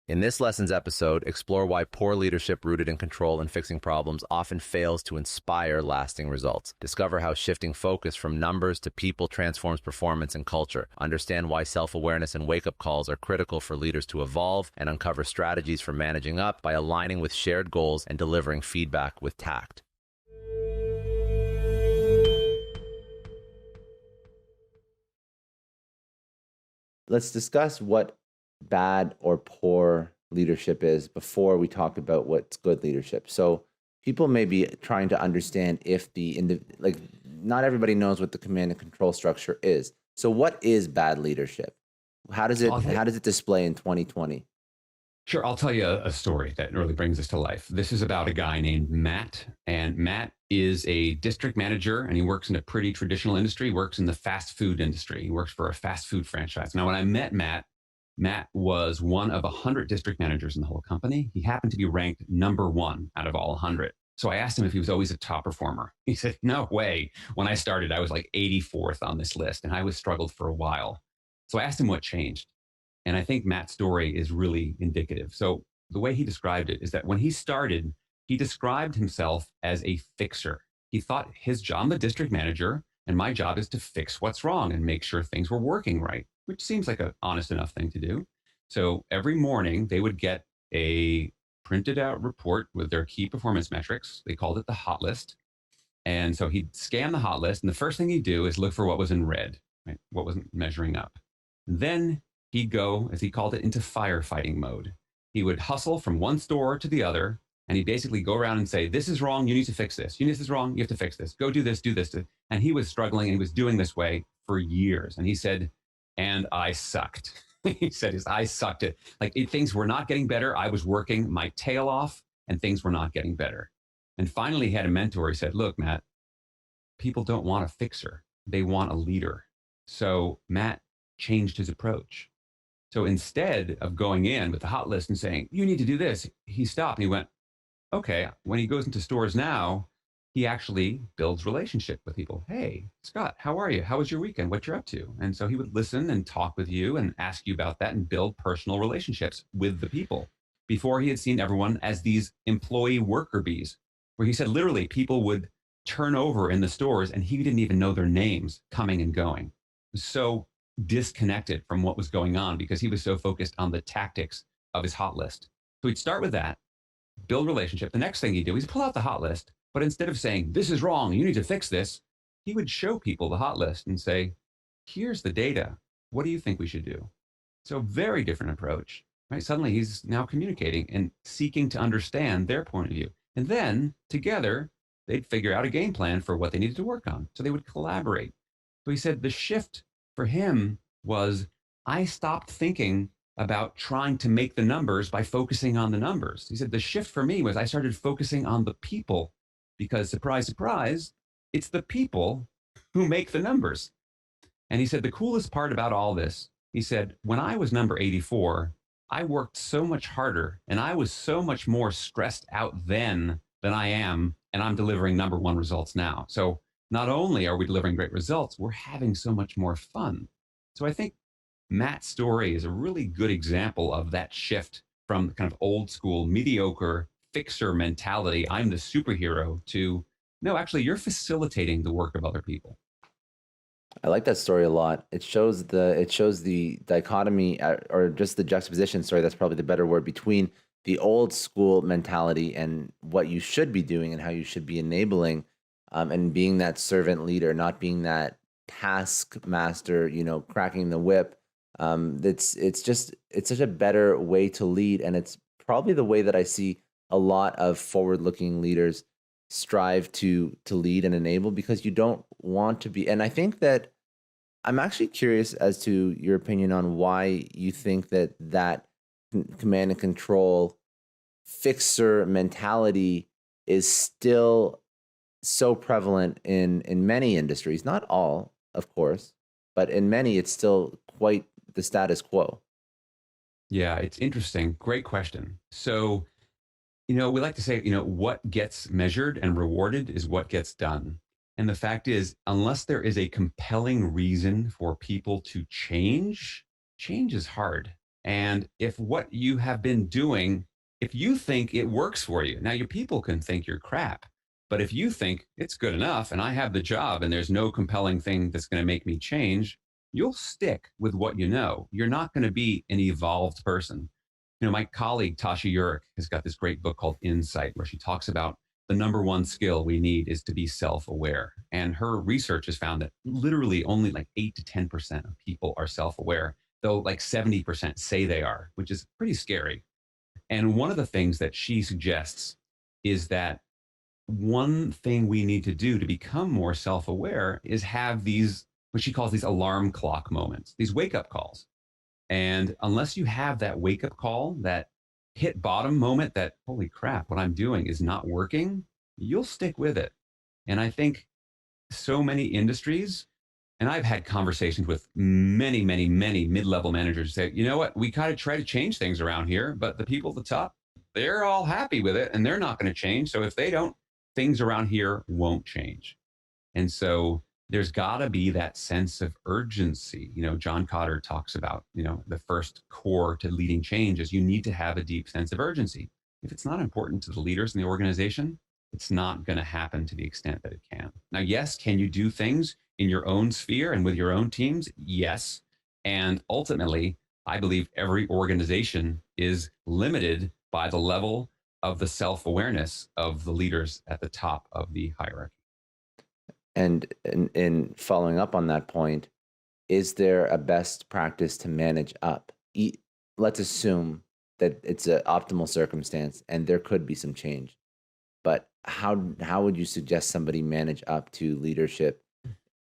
In this lessons episode, explore why poor leadership rooted in control and fixing problems often fails to inspire lasting results. Discover how shifting focus from numbers to people transforms performance and culture. Understand why self-awareness and wake-up calls are critical for leaders to evolve, and uncover strategies for managing up by aligning with shared goals and delivering feedback with tact. Let's discuss what bad or poor leadership is before we talk about what's good leadership. So people may be trying to understand if not everybody knows what the command and control structure is. So what is bad leadership? How does it display in 2020? Sure, I'll tell you a story that really brings this to life. This is about a guy named Matt, and Matt is a district manager, and he works in a pretty traditional industry. He works in the fast food industry. He works for a fast food franchise. Now, when I met Matt, Matt was one of 100 district managers in the whole company. He happened to be ranked number one out of all 100. So I asked him if he was always a top performer. He said, no way. When I started, I was like 84th on this list, and I was struggled for a while. So I asked him what changed. And I think Matt's story is really indicative. So the way he described it is that when he started, he described himself as a fixer. He thought his job, I'm the district manager, and my job is to fix what's wrong and make sure things were working right, which seems like an honest enough thing to do. So every morning they would get a printed out report with their key performance metrics. They called it the hot list. And so he'd scan the hot list, and the first thing he'd do is look for what was in red, right? What wasn't measuring up. Then he'd go, as he called it, into firefighting mode. He would hustle from one store to the other, and he'd basically go around and say, this is wrong, you need to fix this. This is wrong, you have to fix this. Go do this, do this. And he was struggling, and he was doing this way for years. And he said, and I sucked. He said, I sucked it. Things were not getting better. I was working my tail off, and things were not getting better. And finally, he had a mentor. He said, look, Matt, people don't want a fixer. They want a leader. So Matt changed his approach. So instead of going in with the hot list and saying, you need to do this, he stopped and he went, okay. When he goes into stores now, he actually builds relationship with people. Hey, Scott, how are you? How was your weekend? What you're up to? And so he would listen and talk with you and ask you about that and build personal relationships with the people. Before, he had seen everyone as these employee worker bees, where he said literally people would turn over in the stores and he didn't even know their names coming and going. So disconnected from what was going on because he was so focused on the tactics of his hot list. So he'd start with that, build relationship. The next thing he'd do is pull out the hot list, but instead of saying, this is wrong, you need to fix this, he would show people the hot list and say, here's the data. What do you think we should do? So very different approach, right? Suddenly he's now communicating and seeking to understand their point of view. And then together, they'd figure out a game plan for what they needed to work on. So they would collaborate. So he said the shift for him was, I stopped thinking about trying to make the numbers by focusing on the numbers. He said the shift for me was I started focusing on the people because surprise, surprise, it's the people who make the numbers. And he said the coolest part about all this, he said, when I was number 84, I worked so much harder and I was so much more stressed out then than I am, and I'm delivering number one results now. So not only are we delivering great results, we're having so much more fun. So I think Matt's story is a really good example of that shift from kind of old school, mediocre fixer mentality, I'm the superhero, to no, actually, you're facilitating the work of other people. I like that story a lot. It shows the dichotomy, or just the juxtaposition. Sorry, that's probably the better word, between the old school mentality and what you should be doing and how you should be enabling, and being that servant leader, not being that taskmaster, cracking the whip. It's such a better way to lead, and it's probably the way that I see a lot of forward-looking leaders strive to lead and enable, because you don't want to be. And I think that I'm actually curious as to your opinion on why you think that command and control fixer mentality is still so prevalent in many industries. Not all, of course, but in many, it's still quite the status quo. Yeah, it's interesting. Great question. So, we like to say, what gets measured and rewarded is what gets done. And the fact is, unless there is a compelling reason for people to change, change is hard. And if what you have been doing, if you think it works for you, now your people can think you're crap. But if you think it's good enough and I have the job and there's no compelling thing that's going to make me change, you'll stick with what you know. You're not going to be an evolved person. My colleague Tasha Urich has got this great book called Insight, where she talks about the number one skill we need is to be self-aware. And her research has found that literally only like 8 to 10% of people are self-aware, though like 70% say they are, which is pretty scary. And one of the things that she suggests is that one thing we need to do to become more self-aware is have these, what she calls these alarm clock moments, these wake-up calls. And unless you have that wake-up call, that hit bottom moment, that holy crap, what I'm doing is not working, you'll stick with it. And I think so many industries, and I've had conversations with many, many, many mid-level managers say, you know what, we kind of try to change things around here, but the people at the top, they're all happy with it and they're not going to change. So if they don't, things around here won't change. And so there's got to be that sense of urgency. John Kotter talks about, the first core to leading change is you need to have a deep sense of urgency. If it's not important to the leaders in the organization, it's not going to happen to the extent that it can. Now, yes, can you do things in your own sphere and with your own teams? Yes. And ultimately, I believe every organization is limited by the level of the self-awareness of the leaders at the top of the hierarchy. And in following up on that point, is there a best practice to manage up? Let's assume that it's an optimal circumstance and there could be some change. But how would you suggest somebody manage up to leadership?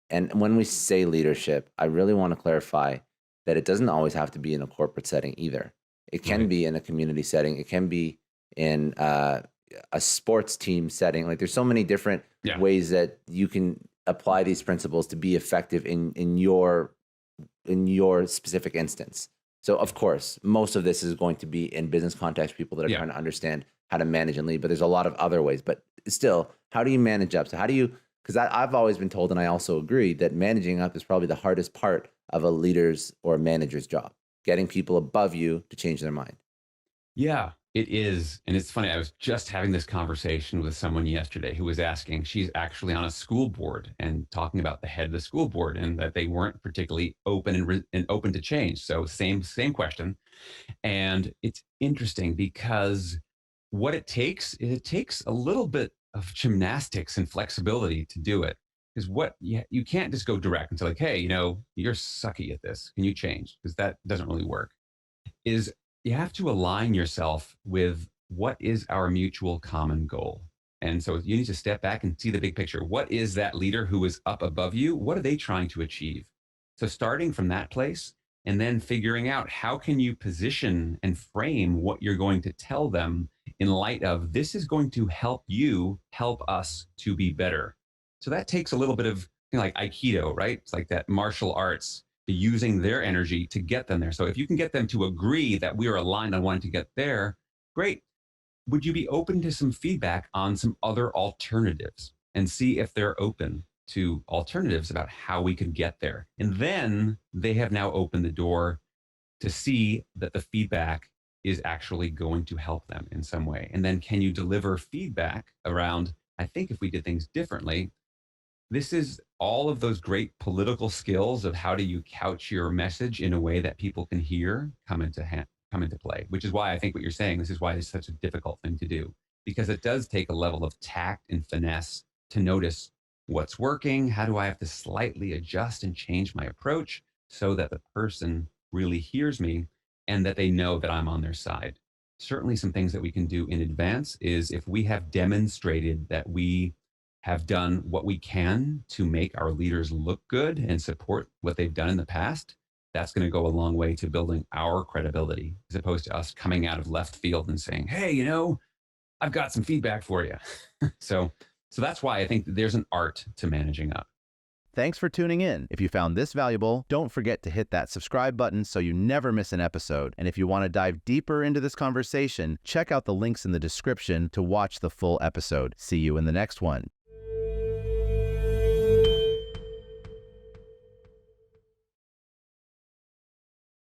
And when we say leadership, I really want to clarify that it doesn't always have to be in a corporate setting either. It can Right. be in a community setting. It can be in a sports team setting. Like there's so many different Yeah. ways that you can apply these principles to be effective in your specific instance. So of course, most of this is going to be in business context, people that are Yeah. trying to understand how to manage and lead, but there's a lot of other ways. But still, how do you manage up? So how do you, because I've always been told, and I also agree, that managing up is probably the hardest part of a leader's or a manager's job, getting people above you to change their mind. Yeah, it is. And it's funny. I was just having this conversation with someone yesterday who was asking, she's actually on a school board and talking about the head of the school board and that they weren't particularly open and open to change. So same question. And it's interesting because what it takes is it takes a little bit of gymnastics and flexibility to do it. Because what you can't just go direct and say like, hey, you're sucky at this. Can you change? Because that doesn't really work. Is you have to align yourself with what is our mutual common goal. And so you need to step back and see the big picture. What is that leader who is up above you? What are they trying to achieve? So starting from that place and then figuring out how can you position and frame what you're going to tell them in light of this is going to help you help us to be better. So that takes a little bit of like Aikido, right? It's like that martial arts using their energy to get them there. So if you can get them to agree that we are aligned on wanting to get there, great. Would you be open to some feedback on some other alternatives and see if they're open to alternatives about how we could get there? And then they have now opened the door to see that the feedback is actually going to help them in some way. And then can you deliver feedback around, I think if we did things differently, this is all of those great political skills of how do you couch your message in a way that people can hear come into play, which is why I think what you're saying, this is why it's such a difficult thing to do, because it does take a level of tact and finesse to notice what's working. How do I have to slightly adjust and change my approach so that the person really hears me and that they know that I'm on their side? Certainly some things that we can do in advance is if we have demonstrated that we have done what we can to make our leaders look good and support what they've done in the past, that's going to go a long way to building our credibility as opposed to us coming out of left field and saying, hey, I've got some feedback for you. so that's why I think that there's an art to managing up. Thanks for tuning in. If you found this valuable, don't forget to hit that subscribe button so you never miss an episode. And if you want to dive deeper into this conversation, check out the links in the description to watch the full episode. See you in the next one.